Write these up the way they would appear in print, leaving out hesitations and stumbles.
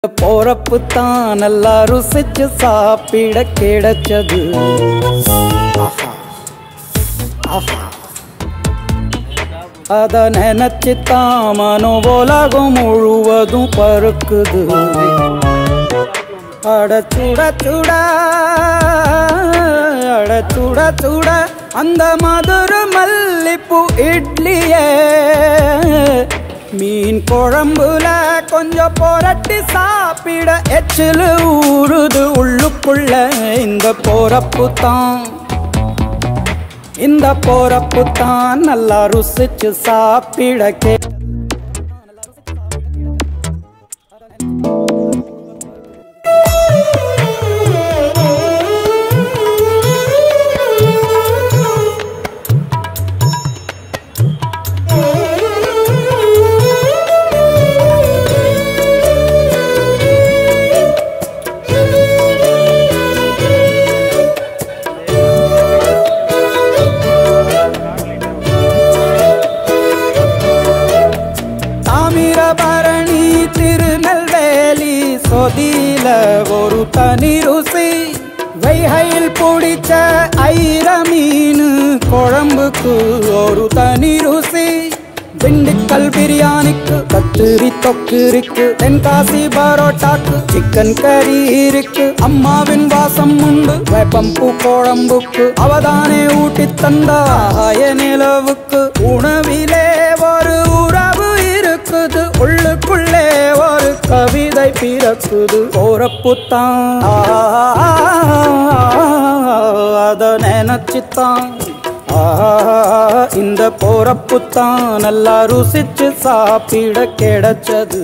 போறப்பு தான் நல்லா ருசிச்சு சாப்பிட கிடைச்சது. அத நினைச்சு தான் மனோ உலகம் முழுவதும் பருக்குது. அட சுட சுட அட சுட சுட அந்த மதுர மல்லிப்பூ இட்லியே மீன் குழம்புல கொஞ்சம் புரட்டி சாப்பிட எச்சிலு ஊறுது உள்ளுக்குள்ள. இந்த போறப்பு தான் நல்லா ருசிச்சு சாப்பிட பரணி திருநெல்வேலி சொதியில ஒரு தனி ருசி. வைகையில் பிடிச்ச ஐர மீன் குழம்புக்கு ஒரு தனி ருசி. திண்டுக்கல் பிரியாணிக்கு கத்திரி தொக்கு இருக்கு. தென்காசி பரோட்டாக்கு சிக்கன் கறி இருக்கு. அம்மாவின் வாசம் உண்டு வேப்பம்பூ குழம்புக்கு. அவதானே ஊட்டி தந்தாய நிலவுக்கு. உணவிலே ஒரு உறவு இருக்குது. உள்ளுக்குள்ளே ஒரு கவிதை பிறக்குது. போறப்பு தான் அத நினைச்சுத்தான் இந்த போறப்பு தான் நல்லா ருசிச்சு சாப்பிட கிடைச்சது.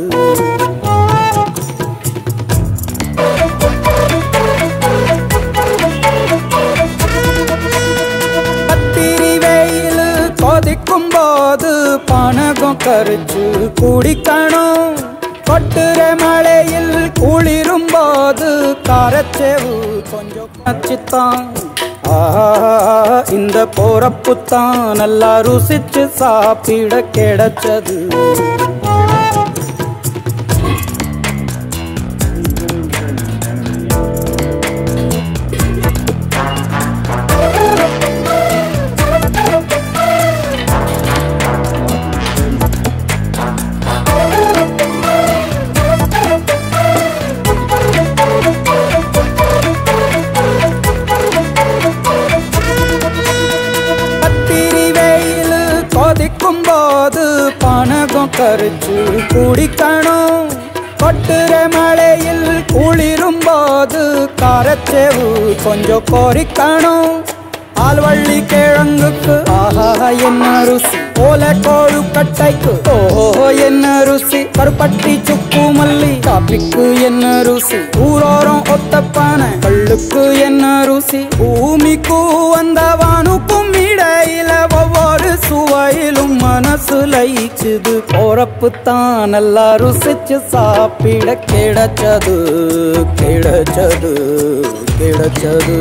கத்திரி வெயில் கொதிக்கும் போது பனகம் கரிச்சு குடிக்கணும். கொட்டுற மழையில் குளிரும் போது காரச்சேவு கொஞ்சம் நச்சுத்தான். இந்த போறப்பு தான் நல்லா ருசிச்சு சாப்பிட கிடைச்சது. கொதிக்கும் போது பனகம் கரிச்சு குடிக்கணும். கொட்டுற மழையில் குளிரும் போது காரச்சேவு கொஞ்சம் கொறிக்கணும். ஆல்வள்ளி கிழங்குக்கு ஆஹா என்ன ருசி. ஓலை கோழு கட்டைக்கு ஓஹோ என்ன ருசி. கருப்பட்டி சுக்கு மல்லி காப்பிக்கு என்ன ருசி. ஊரோரம் ஒத்தப்பான கல்லுக்கு என்ன ருசி. பூமிக்கு அந்த வானுக்கும் இடையில ஒவ்வொரு சுவையிலும் மனசு லயிச்சுது. போறப்பு தான் நல்லா ருசிச்சு சாப்பிட கிடைச்சது கிடைச்சது கிடைச்சது.